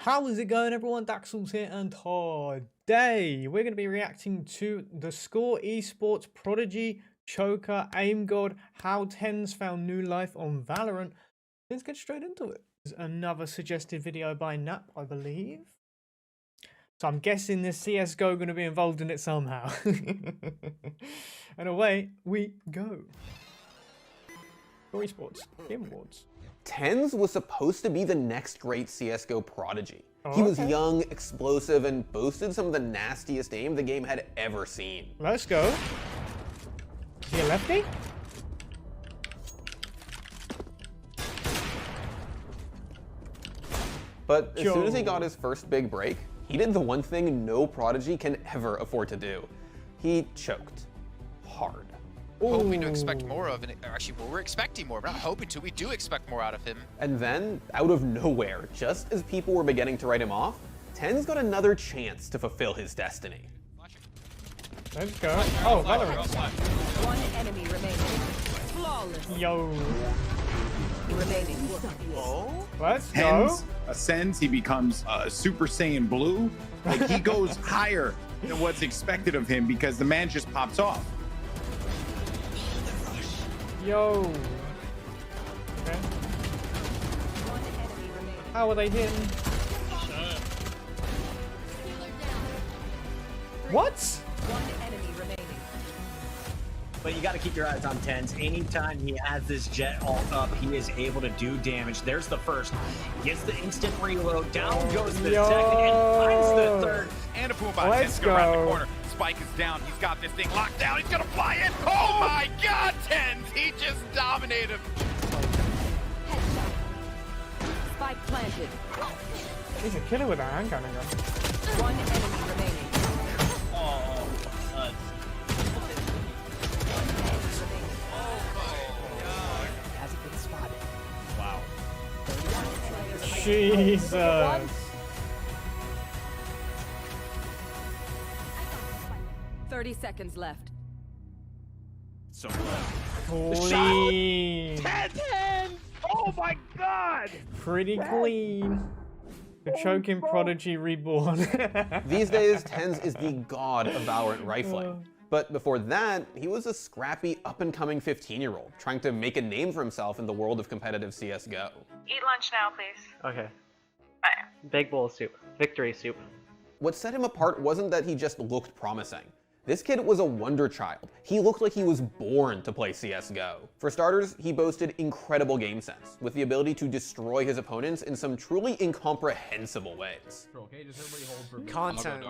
How is it going, everyone? Daxels here, and today we're going to be reacting to the Score Esports Prodigy, Choker, Aim God, how Tens found new life on Valorant. Let's get straight into it. There's another suggested video by Nap, I believe. So I'm guessing this CSGO going to be involved in it somehow. And away we go. Score Esports Game Awards. Tens was supposed to be the next great CSGO prodigy. Oh, he was okay. young, explosive, and boasted some of the nastiest aim the game had ever seen. Let's go. Is he a lefty? But as soon as he got his first big break, he did the one thing no prodigy can ever afford to do. He choked. Hard. Hoping to expect more of, and actually, well, we're expecting more. We're not hoping to. We do expect more out of him. And then, out of nowhere, just as people were beginning to write him off, Tens got another chance to fulfill his destiny. Let's go. Oh, Valorant. One enemy remaining. Flawless. Yo. Remaining. Let's go. Tens ascends, he becomes Super Saiyan Blue. Like he goes higher than what's expected of him because the man just pops off. Yo. Okay. One enemy remaining. How are they hitting? What? One enemy remaining. But you got to keep your eyes on Tens. Anytime he has this jet alt up, he is able to do damage. There's the first. Gets the instant reload. Down goes the Yo. second and finds the third. And a boom by Let's Tens go around go. the corner. Spike is down. He's got this thing locked down. He's gonna fly in. Oh my God, Tens! He just dominated him. Spike planted. He's a killer with a handgun. One enemy remaining. Hasn't been spotted. Jesus. 30 seconds left. So Clean. 10! Oh my God! Pretty clean. The choking prodigy reborn. These days, Tens is the god of Valorant rifling. But before that, he was a scrappy, up-and-coming 15-year-old, trying to make a name for himself in the world of competitive CSGO. Eat lunch now, please. Okay. Bye. Big bowl of soup. Victory soup. What set him apart wasn't that he just looked promising. This kid was a wonder child. He looked like he was born to play CSGO. For starters, he boasted incredible game sense, with the ability to destroy his opponents in some truly incomprehensible ways. Content.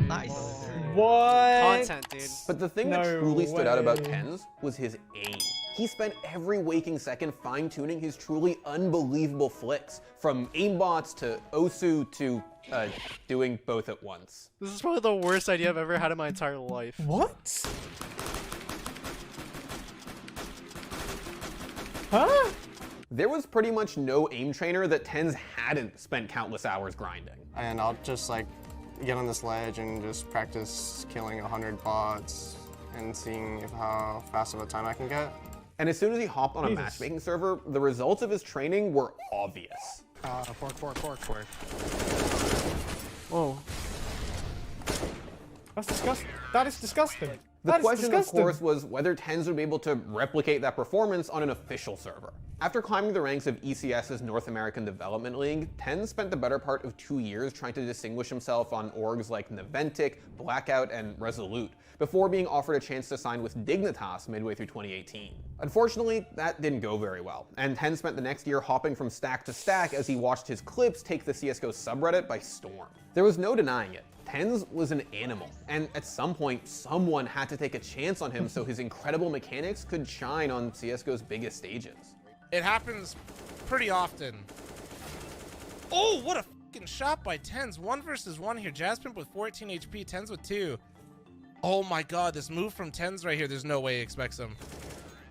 Nice. What? Content, dude. But the thing No that truly stood out about way. Tens was his aim. He spent every waking second fine-tuning his truly unbelievable flicks, from aimbots to Osu to doing both at once. This is probably the worst idea I've ever had in my entire life. What? Huh? There was pretty much no aim trainer that Tens hadn't spent countless hours grinding. And I'll just like get on this ledge and just practice killing 100 bots and seeing how fast of a time I can get. And as soon as he hopped on a Jesus. matchmaking server, the results of his training were obvious. Fork. Whoa. That's disgusting. That is disgusting. The That is question, disgusting. of course, was whether Tens would be able to replicate that performance on an official server. After climbing the ranks of ECS's North American Development League, Tens spent the better part of 2 years trying to distinguish himself on orgs like Naventic, Blackout, and Resolute, before being offered a chance to sign with Dignitas midway through 2018. Unfortunately, that didn't go very well, and Tens spent the next year hopping from stack to stack as he watched his clips take the CSGO subreddit by storm. There was no denying it. Tens was an animal, and at some point, someone had to take a chance on him so his incredible mechanics could shine on CSGO's biggest stages. It happens pretty often. Oh, what a fucking shot by Tens. 1 versus 1 here. Jasmine with 14 HP, Tens with 2. Oh my God, this move from Tens right here, there's no way he expects him.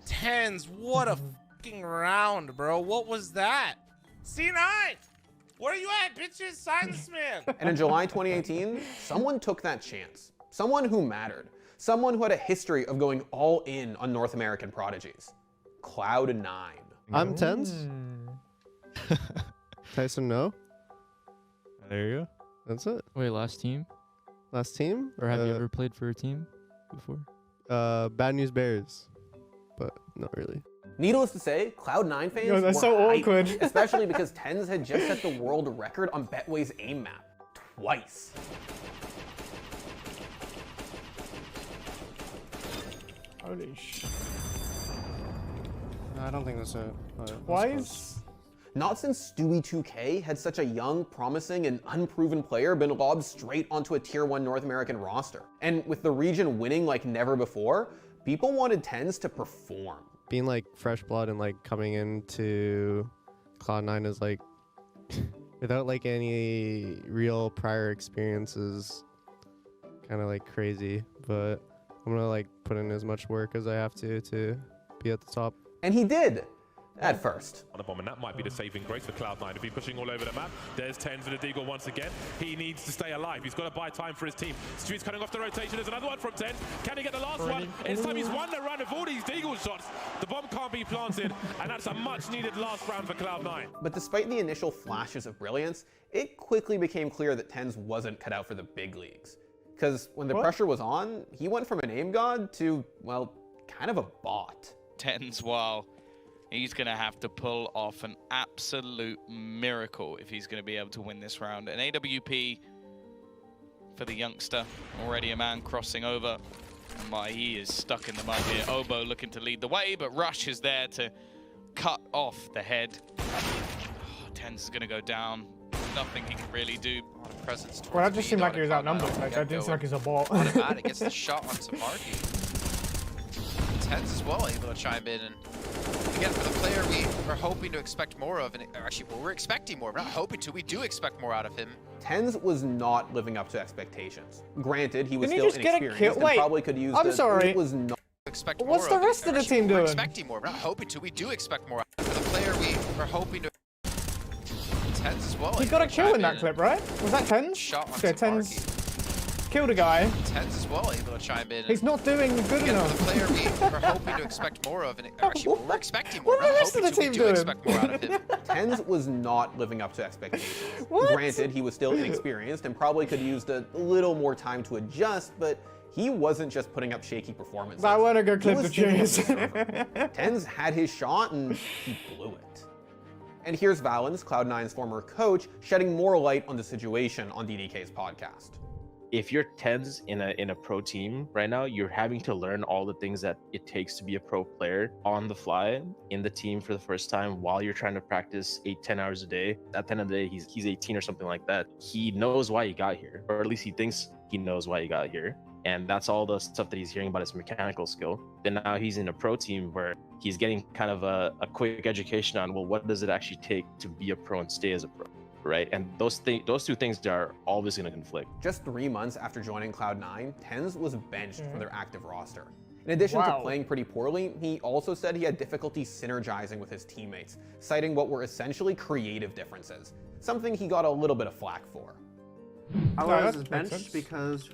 Tens, what a fucking round, bro. What was that? C9! Where are you at, bitches? Sign this man. And in July 2018, someone took that chance. Someone who mattered. Someone who had a history of going all in on North American prodigies. Cloud9. I'm Tens. Tyson, no. There you go. That's it. Wait, last team? Last team? Or have you ever played for a team before? Bad News Bears, but not really. Needless to say, Cloud9 fans Yo, that's were so hyped, awkward. especially because TenZ had just set the world record on Betway's aim map twice. Holy sh... No, I don't think that's it. Why is... Not since Stewie2K had such a young, promising, and unproven player been lobbed straight onto a Tier 1 North American roster. And with the region winning like never before, people wanted TenZ to perform. Being like fresh blood and like coming into Cloud9 is like without like any real prior experiences, kind of like crazy. But I'm gonna like put in as much work as I have to be at the top. And he did. At first. On a bomb, and that might be the saving grace for Cloud9 to be pushing all over the map. There's TenZ with a Deagle once again. He needs to stay alive. He's got to buy time for his team. Stewie's cutting off the rotation. There's another one from TenZ. Can he get the last one? It's time he's won the round of all these Deagle shots. The bomb can't be planted, and that's a much needed last round for Cloud9. But despite the initial flashes of brilliance, it quickly became clear that TenZ wasn't cut out for the big leagues. Because when the pressure was on, he went from an aim god to, well, kind of a bot. TenZ, wow. He's going to have to pull off an absolute miracle if he's going to be able to win this round. An AWP for the youngster. Already a man crossing over. My, he is stuck in the mud here. Obo looking to lead the way, but Rush is there to cut off the head. Oh, TenZ is going to go down. Nothing he can really do. A lot of presence Well, that just seemed like he was outnumbered. Like, that didn't seem like he's a bot. Automatic gets the shot on Samarki. TenZ as well able to chime in, and again, for the player we are hoping to expect more of, and actually, well, we're expecting more. We're not hoping to. We do expect more out of him. TenZ was not living up to expectations. Granted, he was Didn't he still just get a inexperienced kill? and Wait, probably could use I'm sorry. It was not. Expect What's more the of rest of the actually, team we're doing? expecting more. We're not hoping to. We do expect more. For the player we are hoping to. TenZ as well. He got a kill in that clip, right? Was that TenZ? Shot on Okay, TenZ killed a guy. TenZ as well able to chime in. He's not doing good Again, enough. for the player we are hoping to expect more of, and actually, well, we're expecting more. What are the rest of the We team do doing? expect more out of him. TenZ was not living up to expectations. What? Granted, he was still inexperienced and probably could use a little more time to adjust, but he wasn't just putting up shaky performances. I want to go He clip was the sticking with cheers. the server. TenZ had his shot and he blew it. And here's Valens, Cloud9's former coach, shedding more light on the situation on DDK's podcast. If you're TenZ in a pro team right now, you're having to learn all the things that it takes to be a pro player on the fly in the team for the first time while you're trying to practice 8-10 hours a day. At the end of the day, he's 18 or something like that. He knows why he got here, or at least he thinks he knows why he got here. And that's all the stuff that he's hearing about his mechanical skill. Then now he's in a pro team where he's getting kind of a quick education on, well, what does it actually take to be a pro and stay as a pro? Right, and those two things are always going to conflict. Just 3 months after joining Cloud9, TenZ was benched from their active roster. In addition to playing pretty poorly, he also said he had difficulty synergizing with his teammates, citing what were essentially creative differences, something he got a little bit of flack for. I was benched because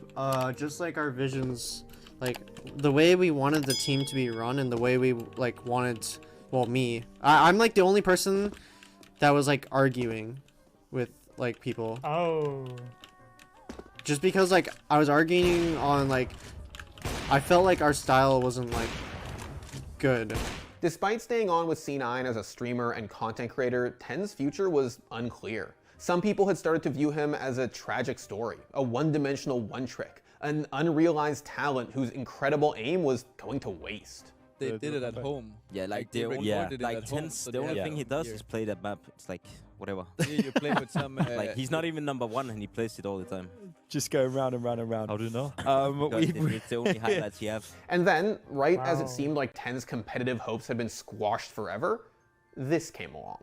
just like our visions, like the way we wanted the team to be run and the way we like wanted, well, I'm like the only person that was like arguing with like people. Oh. Just because like I was arguing on like I felt like our style wasn't like good. Despite staying on with C9 as a streamer and content creator, TenZ's future was unclear. Some people had started to view him as a tragic story, a one-dimensional one-trick, an unrealized talent whose incredible aim was going to waste. They did it at home. Yeah, like they the recorded it like at home, TenZ, so the they only have thing he it does here. is play that map. It's like whatever. Yeah, you play with some. Like he's not even number one, and he plays it all the time. Just going round and round and round. I don't know. It's the only highlights he has. And then, right as it seemed like TenZ's competitive hopes had been squashed forever, this came along.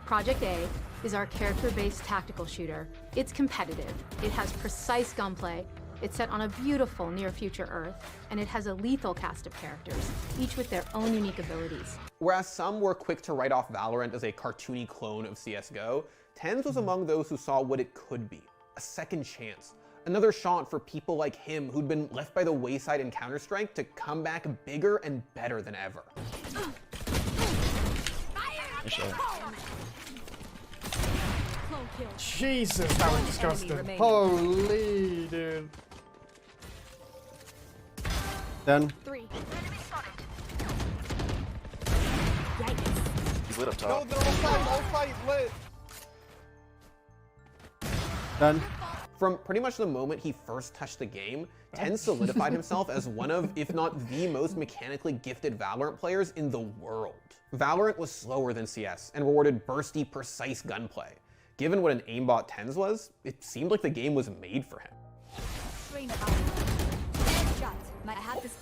Project A is our character-based tactical shooter. It's competitive. It has precise gunplay. It's set on a beautiful near-future Earth, and it has a lethal cast of characters, each with their own unique abilities. Whereas some were quick to write off Valorant as a cartoony clone of CSGO, TenZ was among those who saw what it could be, a second chance. Another shot for people like him who'd been left by the wayside in Counter-Strike to come back bigger and better than ever. Jesus, that was disgusting. remaining. Holy dude. Done. 3. He's lit up No, top. they're all sides lit. Done. From pretty much the moment he first touched the game, TenZ solidified himself as one of, if not the most mechanically gifted Valorant players in the world. Valorant was slower than CS and rewarded bursty, precise gunplay. Given what an aimbot TenZ was, it seemed like the game was made for him. I have this.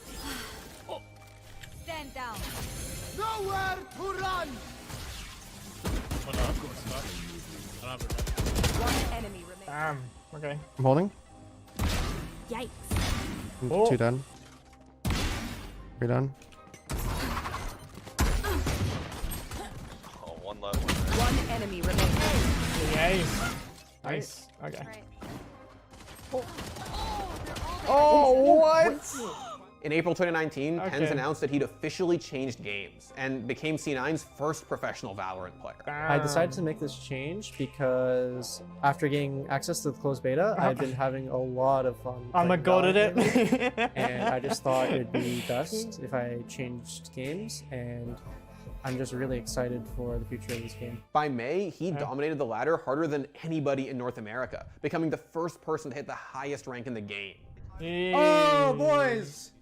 Stand down. Nowhere to run. One enemy remaining. Damn. Okay. I'm holding. Yikes. Oh. 2 done. 3 done. Oh, one left. One enemy remaining. Yes. Nice. Okay. Oh, what? In April 2019, Okay. TenZ announced that he'd officially changed games and became C9's first professional Valorant player. I decided to make this change because after getting access to the closed beta, I've been having a lot of fun. I'm a playing god at Valorant, it. and I just thought it'd be best if I changed games, and I'm just really excited for the future of this game. By May, he dominated the ladder harder than anybody in North America, becoming the first person to hit the highest rank in the game. Oh, boys!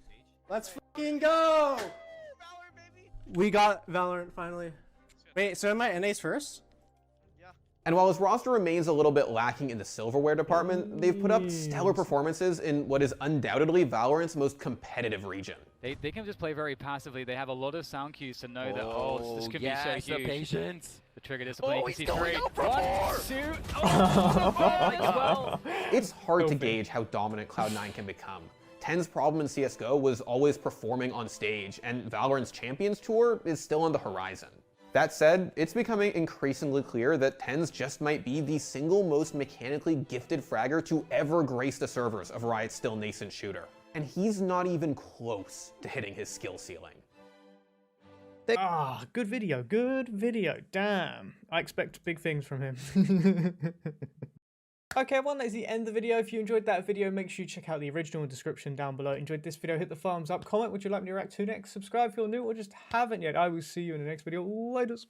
Let's fucking go! We got Valorant finally. Wait, so am I NAs first? And while his roster remains a little bit lacking in the silverware department, they've put up stellar performances in what is undoubtedly Valorant's most competitive region. They can just play very passively. They have a lot of sound cues to know that, this could be so huge. The patience. The trigger discipline, you can see going 3, up for 1, 2, oh, It's hard to gauge how dominant Cloud9 can become. TenZ's problem in CSGO was always performing on stage, and Valorant's Champions Tour is still on the horizon. That said, it's becoming increasingly clear that TenZ just might be the single most mechanically gifted fragger to ever grace the servers of Riot's still nascent shooter. And he's not even close to hitting his skill ceiling. Ah, good video, good video. Damn. I expect big things from him. Okay, everyone, that is the end of the video. If you enjoyed that video, make sure you check out the original description down below. Enjoyed this video, hit the thumbs up, comment what you'd like me to react to next, subscribe if you're new or just haven't yet. I will see you in the next video. Laters.